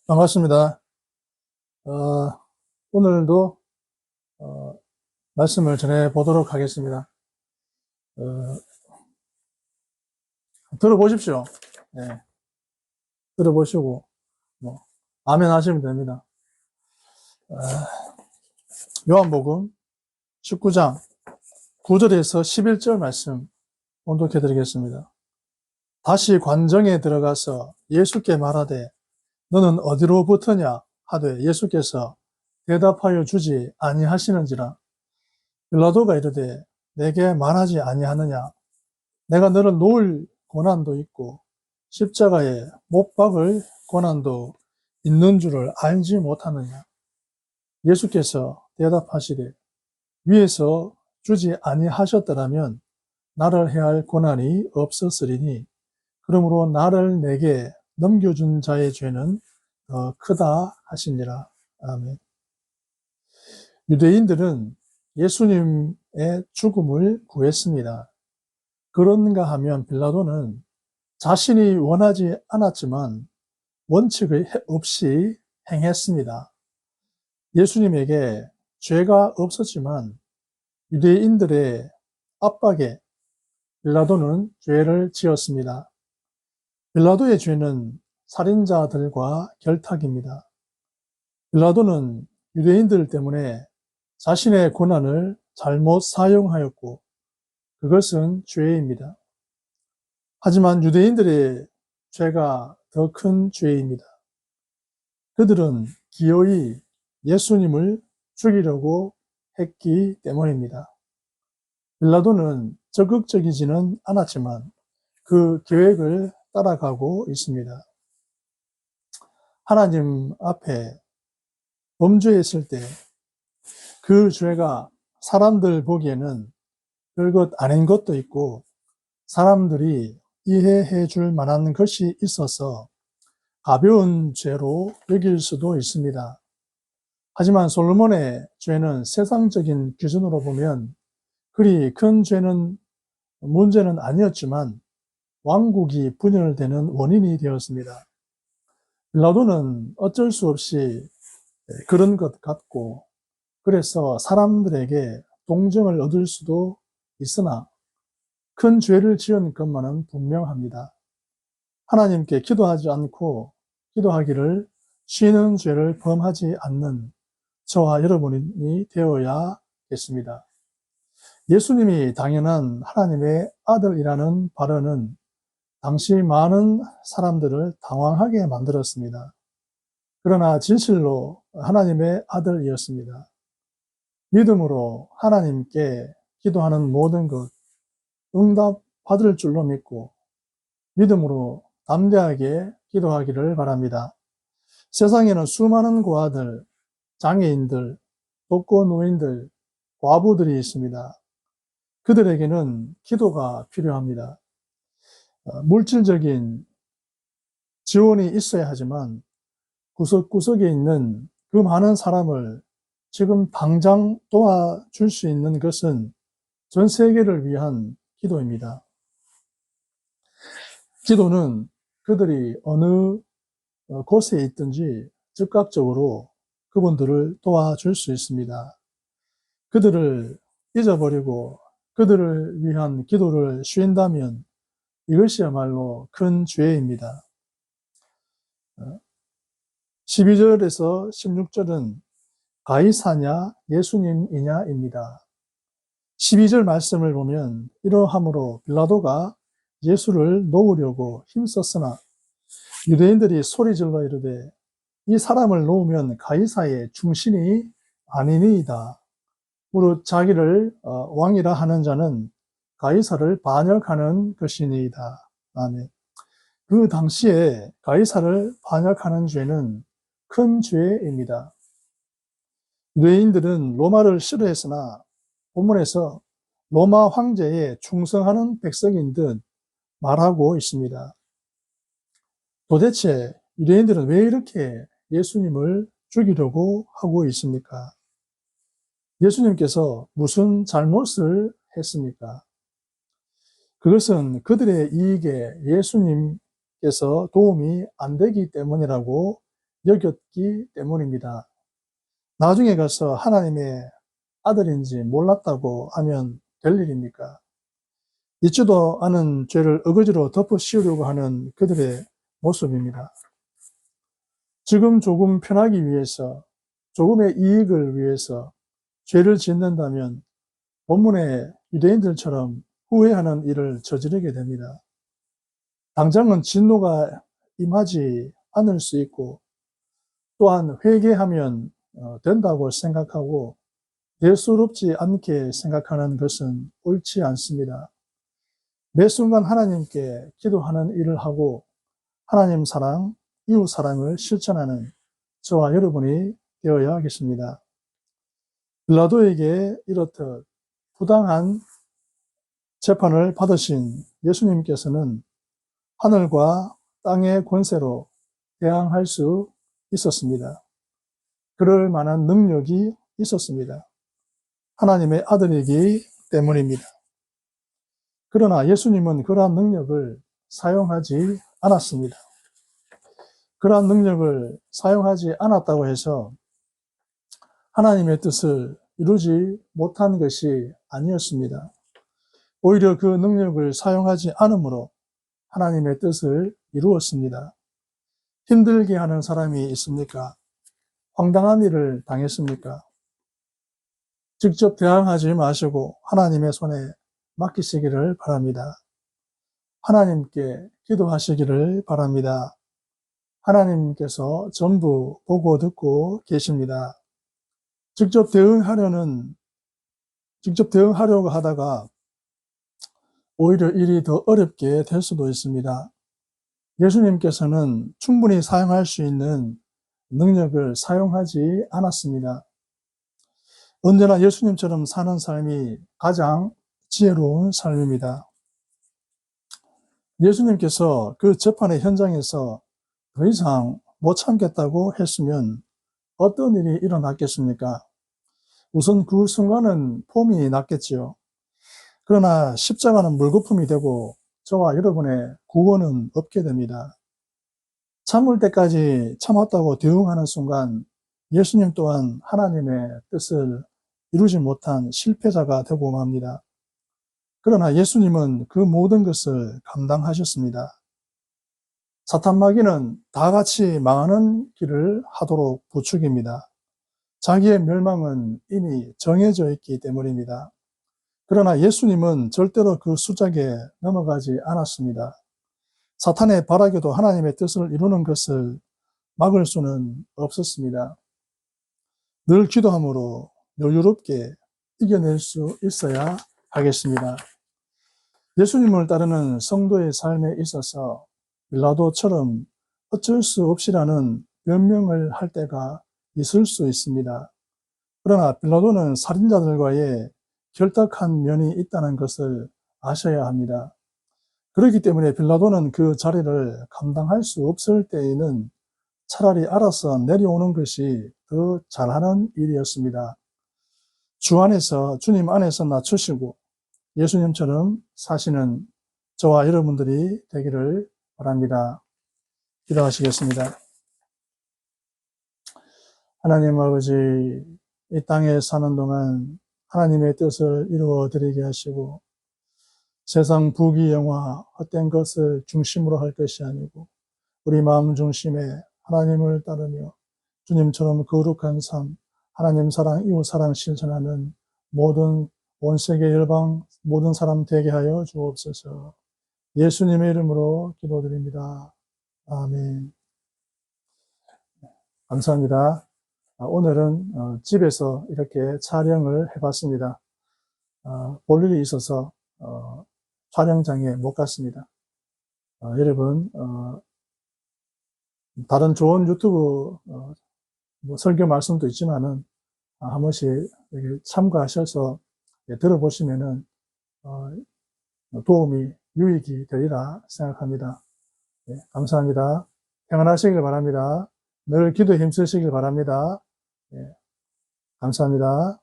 반갑습니다. 오늘도 어, 말씀을 전해 보도록 하겠습니다. 어, 들어보십시오. 네, 들어보시고 뭐 아멘 하시면 됩니다. 어, 요한복음 19장 9절에서 11절 말씀 봉독해 드리겠습니다. 다시 관정에 들어가서 예수께 말하되 너는 어디로부터냐 하되 예수께서 대답하여 주지 아니하시는지라. 빌라도가 이르되 내게 말하지 아니하느냐 내가 너를 놓을 고난도 있고 십자가에 못 박을 고난도 있는 줄을 알지 못하느냐. 예수께서 대답하시되 위에서 주지 아니하셨더라면 나를 해할 고난이 없었으리니 그러므로 나를 내게 넘겨준 자의 죄는 더 크다 하시니라. 아멘. 유대인들은 예수님의 죽음을 구했습니다. 그런가 하면 빌라도는 자신이 원하지 않았지만 원칙 없이 행했습니다. 예수님에게 죄가 없었지만 유대인들의 압박에 빌라도는 죄를 지었습니다. 빌라도의 죄는 살인자들과 결탁입니다. 빌라도는 유대인들 때문에 자신의 고난을 잘못 사용하였고 그것은 죄입니다. 하지만 유대인들의 죄가 더 큰 죄입니다. 그들은 기어이 예수님을 죽이려고 했기 때문입니다. 빌라도는 적극적이지는 않았지만 그 계획을 따라가고 있습니다. 하나님 앞에 범죄했을 때 그 죄가 사람들 보기에는 별것 아닌 것도 있고 사람들이 이해해 줄 만한 것이 있어서 가벼운 죄로 여길 수도 있습니다. 하지만 솔로몬의 죄는 세상적인 기준으로 보면 그리 큰 문제는 아니었지만 왕국이 분열되는 원인이 되었습니다. 빌라도는 어쩔 수 없이 그런 것 같고 그래서 사람들에게 동정을 얻을 수도 있으나 큰 죄를 지은 것만은 분명합니다. 하나님께 기도하지 않고 기도하기를 쉬는 죄를 범하지 않는 저와 여러분이 되어야겠습니다. 예수님이 당연한 하나님의 아들이라는 발언은 당시 많은 사람들을 당황하게 만들었습니다. 그러나 진실로 하나님의 아들이었습니다. 믿음으로 하나님께 기도하는 모든 것 응답 받을 줄로 믿고 믿음으로 담대하게 기도하기를 바랍니다. 세상에는 수많은 고아들, 장애인들, 독거노인들, 과부들이 있습니다. 그들에게는 기도가 필요합니다. 물질적인 지원이 있어야 하지만 구석구석에 있는 그 많은 사람을 지금 당장 도와줄 수 있는 것은 전 세계를 위한 기도입니다. 기도는 그들이 어느 곳에 있든지 즉각적으로 그분들을 도와줄 수 있습니다. 그들을 잊어버리고 그들을 위한 기도를 쉰다면 이것이야말로 큰 죄입니다. 12절에서 16절은 가이사냐 예수님이냐입니다. 12절 말씀을 보면 이러함으로 빌라도가 예수를 놓으려고 힘썼으나 유대인들이 소리질러 이르되 이 사람을 놓으면 가이사의 충신이 아니니이다. 무릇 자기를 왕이라 하는 자는 가이사를 반역하는 것이니이다. 아멘. 그 당시에 가이사를 반역하는 죄는 큰 죄입니다. 유대인들은 로마를 싫어했으나 본문에서 로마 황제에 충성하는 백성인 듯 말하고 있습니다. 도대체 유대인들은 왜 이렇게 예수님을 죽이려고 하고 있습니까? 예수님께서 무슨 잘못을 했습니까? 그것은 그들의 이익에 예수님께서 도움이 안 되기 때문이라고 여겼기 때문입니다. 나중에 가서 하나님의 아들인지 몰랐다고 하면 될 일입니까? 있지도 않은 죄를 어거지로 덮어 씌우려고 하는 그들의 모습입니다. 지금 조금 편하기 위해서, 조금의 이익을 위해서 죄를 짓는다면 본문의 유대인들처럼 후회하는 일을 저지르게 됩니다. 당장은 진노가 임하지 않을 수 있고, 또한 회개하면 된다고 생각하고 대수롭지 않게 생각하는 것은 옳지 않습니다. 매 순간 하나님께 기도하는 일을 하고 하나님 사랑, 이웃 사랑을 실천하는 저와 여러분이 되어야 하겠습니다. 빌라도에게 이렇듯 부당한 재판을 받으신 예수님께서는 하늘과 땅의 권세로 대항할 수 있었습니다. 그럴 만한 능력이 있었습니다. 하나님의 아들이기 때문입니다. 그러나 예수님은 그러한 능력을 사용하지 않았습니다. 그러한 능력을 사용하지 않았다고 해서 하나님의 뜻을 이루지 못한 것이 아니었습니다. 오히려 그 능력을 사용하지 않으므로 하나님의 뜻을 이루었습니다. 힘들게 하는 사람이 있습니까? 황당한 일을 당했습니까? 직접 대항하지 마시고 하나님의 손에 맡기시기를 바랍니다. 하나님께 기도하시기를 바랍니다. 하나님께서 전부 보고 듣고 계십니다. 직접 대응하려고 하다가 오히려 일이 더 어렵게 될 수도 있습니다. 예수님께서는 충분히 사용할 수 있는 능력을 사용하지 않았습니다. 언제나 예수님처럼 사는 삶이 가장 지혜로운 삶입니다. 예수님께서 그 재판의 현장에서 더 이상 못 참겠다고 했으면 어떤 일이 일어났겠습니까? 우선 그 순간은 폼이 났겠지요. 그러나 십자가는 물거품이 되고 저와 여러분의 구원은 없게 됩니다. 참을 때까지 참았다고 대응하는 순간 예수님 또한 하나님의 뜻을 이루지 못한 실패자가 되고 맙니다. 그러나 예수님은 그 모든 것을 감당하셨습니다. 사탄 마귀는 다 같이 망하는 길을 하도록 부추깁니다. 자기의 멸망은 이미 정해져 있기 때문입니다. 그러나 예수님은 절대로 그 수작에 넘어가지 않았습니다. 사탄의 바라게도 하나님의 뜻을 이루는 것을 막을 수는 없었습니다. 늘 기도함으로 여유롭게 이겨낼 수 있어야 하겠습니다. 예수님을 따르는 성도의 삶에 있어서 빌라도처럼 어쩔 수 없이라는 변명을 할 때가 있을 수 있습니다. 그러나 빌라도는 살인자들과의 결탁한 면이 있다는 것을 아셔야 합니다. 그렇기 때문에 빌라도는 그 자리를 감당할 수 없을 때에는 차라리 알아서 내려오는 것이 더 잘하는 일이었습니다. 주님 안에서 낮추시고 예수님처럼 사시는 저와 여러분들이 되기를 바랍니다. 기도하시겠습니다. 하나님 아버지, 이 땅에 사는 동안 하나님의 뜻을 이루어 드리게 하시고 세상 부귀영화 헛된 것을 중심으로 할 것이 아니고 우리 마음 중심에 하나님을 따르며 주님처럼 거룩한 삶, 하나님 사랑, 이웃 사랑 실천하는 모든 온 세계 열방 모든 사람 되게 하여 주옵소서. 예수님의 이름으로 기도드립니다. 아멘. 감사합니다. 오늘은 집에서 이렇게 촬영을 해봤습니다. 볼 일이 있어서 촬영장에 못 갔습니다. 여러분 다른 좋은 유튜브 뭐 설교 말씀도 있지만은 한 번씩 참고하셔서 들어보시면은 도움이 유익이 되리라 생각합니다. 네, 감사합니다. 평안하시길 바랍니다. 늘 기도에 힘쓰시길 바랍니다. 네, 감사합니다.